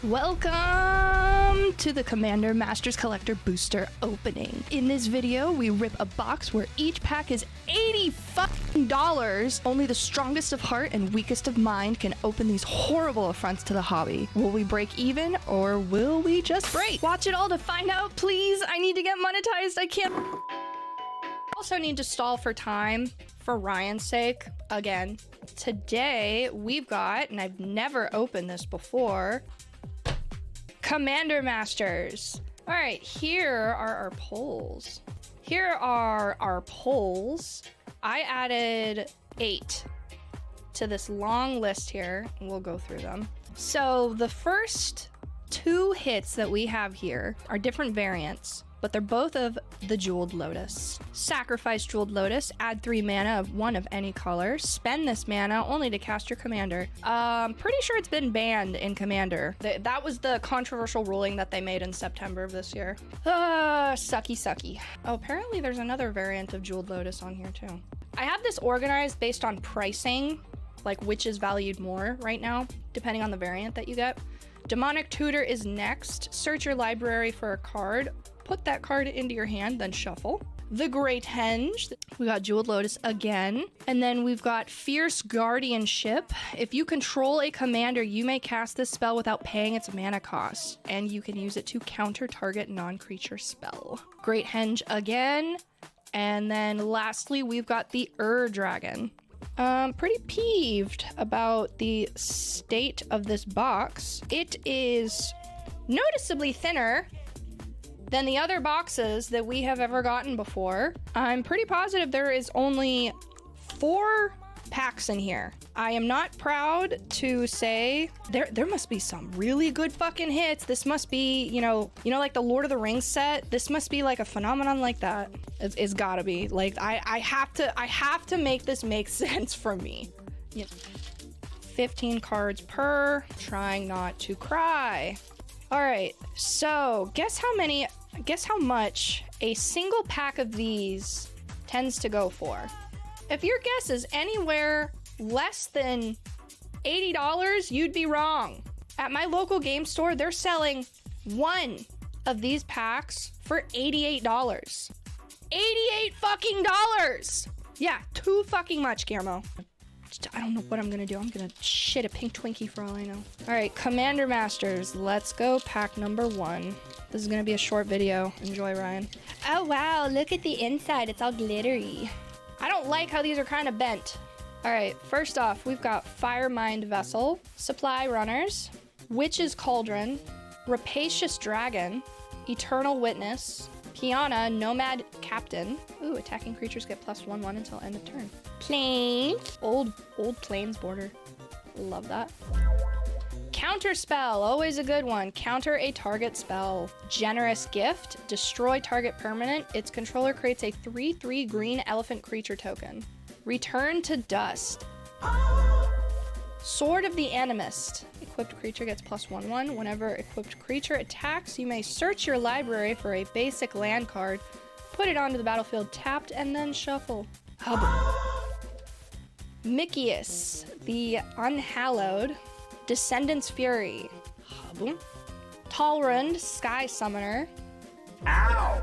Welcome to the Commander Masters Collector Booster opening. In this video, we rip a box where each pack is $80. Only the strongest of heart and weakest of mind can open these horrible affronts to the hobby. Will we break even or will we just break? Watch it all to find out, please. I need to get monetized. I can't. Also need to stall for time for Ryan's sake. Again, today we've got, and I've never opened this before, Commander Masters. All right, here are our polls. Here are our polls. I added 8 to this long list here, and we'll go through them. So the first 2 hits that we have here are different variants, but they're both of the Jeweled Lotus. Sacrifice Jeweled Lotus, add 3 mana of 1 of any color. Spend this mana only to cast your commander. Pretty sure it's been banned in Commander. That was the controversial ruling that they made in September of this year. Sucky, sucky. Oh, apparently there's another variant of Jeweled Lotus on here too. I have this organized based on pricing, like which is valued more right now, depending on the variant that you get. Demonic Tutor is next. Search your library for a card. Put that card into your hand, then shuffle. The Great Henge. We got Jeweled Lotus again. And then we've got Fierce Guardianship. If you control a commander, you may cast this spell without paying its mana cost. And you can use it to counter target non-creature spell. Great Henge again. And then lastly, we've got the Dragon. Pretty peeved about the state of this box. It is noticeably thinner than the other boxes that we have ever gotten before. I'm pretty positive there is only 4 packs in here. I am not proud to say there must be some really good fucking hits. This must be, you know, like the Lord of the Rings set. This must be like a phenomenon like that. It's gotta be. Like I have to make this make sense for me. Yep. 15 cards per. Trying not to cry. All right, so guess how much a single pack of these tends to go for. If your guess is anywhere less than $80, you'd be wrong. At my local game store, they're selling 1 of these packs for $88. 88 fucking dollars! Yeah, too fucking much, Guillermo. I don't know what I'm gonna do. I'm gonna shit a pink Twinkie for all I know. All right, Commander Masters, let's go pack number 1. This is gonna be a short video. Enjoy, Ryan. Oh wow, look at the inside. It's all glittery. I don't like how these are kind of bent. All right, first off, we've got Firemind Vessel, Supply Runners, Witch's Cauldron, Rapacious Dragon, Eternal Witness, Piana, Nomad Captain. Ooh, attacking creatures get +1/1 until end of turn. Plains. Old Plains border. Love that. Counter spell, always a good one. Counter a target spell. Generous Gift, destroy target permanent. Its controller creates a 3/3 green elephant creature token. Return to Dust. Sword of the Animist. Equipped creature gets +1/1. Whenever equipped creature attacks, you may search your library for a basic land card, put it onto the battlefield tapped, and then shuffle. Hubble. Mikius, the Unhallowed. Descendant's Fury. Hubble. Talrund, Sky Summoner. Ow!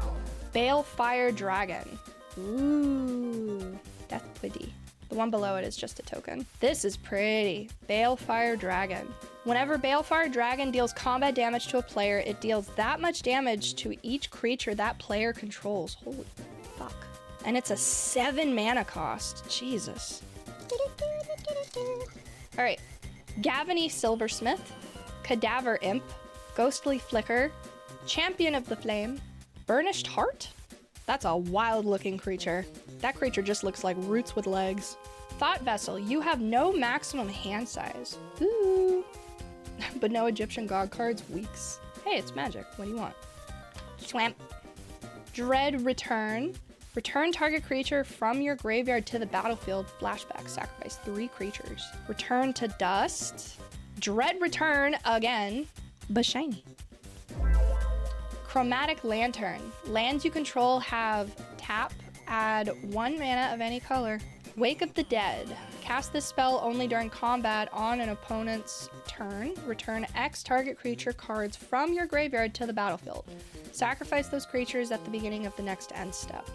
Balefire Dragon. Ooh, that's pretty. The one below it is just a token. This is pretty. Balefire Dragon. Whenever Balefire Dragon deals combat damage to a player, it deals that much damage to each creature that player controls. Holy fuck. And it's a 7 mana cost. Jesus. All right. Gavany Silversmith, Cadaver Imp, Ghostly Flicker, Champion of the Flame, Burnished Heart? That's a wild looking creature. That creature just looks like roots with legs. Thought Vessel, you have no maximum hand size. Ooh. But no Egyptian god cards, weeks. Hey, it's magic. What do you want? Swamp. Dread Return. Return target creature from your graveyard to the battlefield. Flashback. Sacrifice 3 creatures. Return to Dust. Dread Return again, but shiny. Chromatic Lantern. Lands you control have tap, add 1 mana of any color. Wake of the Dead. Cast this spell only during combat on an opponent's turn. Return X target creature cards from your graveyard to the battlefield. Sacrifice those creatures at the beginning of the next end step.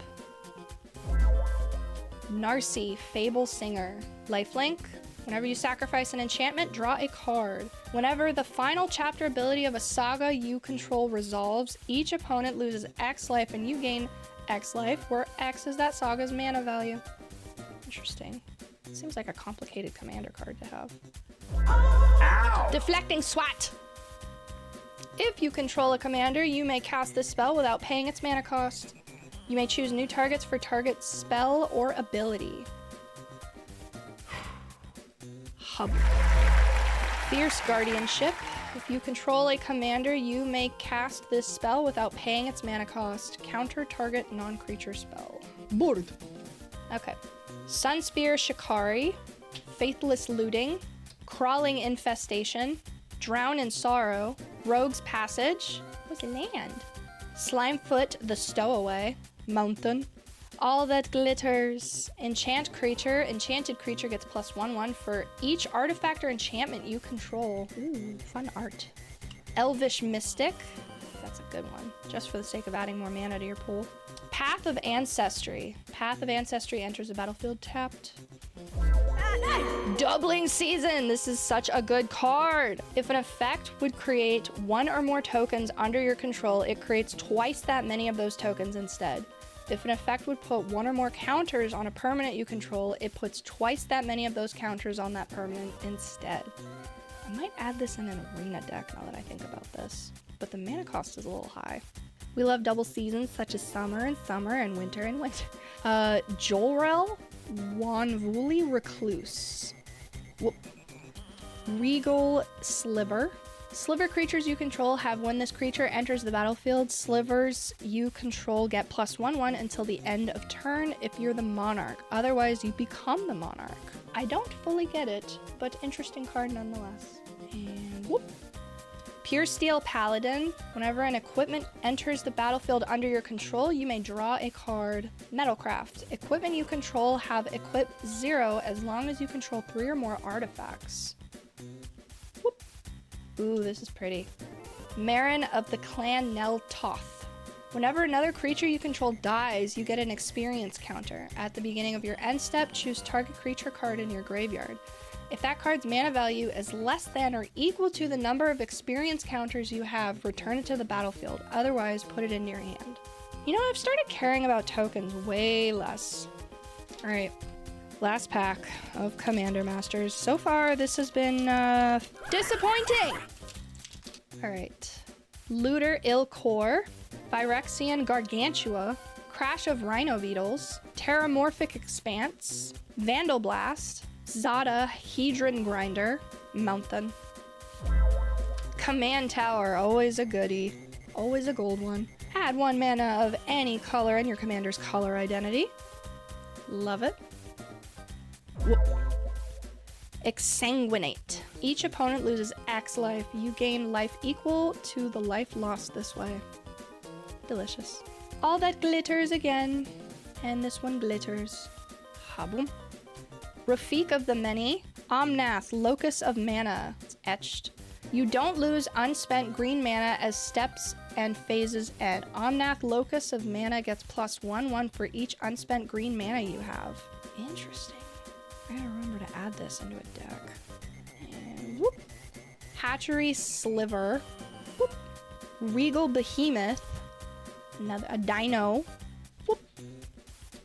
Narcy, Fable Singer. Lifelink. Whenever you sacrifice an enchantment, draw a card. Whenever the final chapter ability of a saga you control resolves, each opponent loses X life and you gain X life, where X is that saga's mana value. Interesting. Seems like a complicated commander card to have. Ow! Deflecting Swat! If you control a commander, you may cast this spell without paying its mana cost. You may choose new targets for target spell or ability. Hub. Fierce Guardianship. If you control a commander, you may cast this spell without paying its mana cost. Counter target non-creature spell. Board. Okay. Sunspear Shikari. Faithless Looting. Crawling Infestation. Drown in Sorrow. Rogue's Passage. What's land? Slimefoot the Stowaway. Mountain. All that glitters. Enchant creature. Enchanted creature gets +1/1 for each artifact or enchantment you control. Ooh, fun art. Elvish Mystic. That's a good one. Just for the sake of adding more mana to your pool. Path of Ancestry. Path of Ancestry enters the battlefield tapped. Doubling Season. This is such a good card. If an effect would create one or more tokens under your control, it creates twice that many of those tokens instead. If an effect would put one or more counters on a permanent you control, it puts twice that many of those counters on that permanent instead. I might add this in an arena deck now that I think about this, but the mana cost is a little high. We love double seasons such as summer and winter and winter. Jolrel, Wanvuli Recluse. Whoop. Regal Sliver. Sliver creatures you control have when this creature enters the battlefield, slivers you control get +1/1 until the end of turn if you're the monarch. Otherwise, you become the monarch. I don't fully get it, but interesting card nonetheless. And whoop. Pure Steel Paladin. Whenever an equipment enters the battlefield under your control, you may draw a card. Metalcraft. Equipment you control have equip 0 as long as you control 3 or more artifacts. Whoop. Ooh, this is pretty. Marin of the Clan Nel Toth. Whenever another creature you control dies, you get an experience counter. At the beginning of your end step, choose target creature card in your graveyard. If that card's mana value is less than or equal to the number of experience counters you have, return it to the battlefield. Otherwise, put it in your hand. You know, I've started caring about tokens way less. All right, last pack of Commander Masters. So far, this has been disappointing. All right, Looter Ilkor, Phyrexian Gargantua, Crash of Rhino Beetles, Terramorphic Expanse, Vandal Blast, Zada Hedron Grinder, Mountain. Command Tower, always a goodie. Always a gold one. Add 1 mana of any color in your commander's color identity. Love it. Whoop. Exsanguinate. Each opponent loses X life. You gain life equal to the life lost this way. Delicious. All that glitters again. And this one glitters. Haboom. Rafik of the Many, Omnath, Locus of Mana. It's etched. You don't lose unspent green mana as steps and phases end. Omnath, Locus of Mana gets +1/1 for each unspent green mana you have. Interesting. I gotta remember to add this into a deck. And whoop. Hatchery Sliver. Whoop. Regal Behemoth. A Dino. Whoop.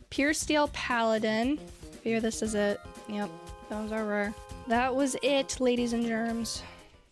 Pure Steel Paladin. Fear this is it. Yep, those are rare. That was it, ladies and germs.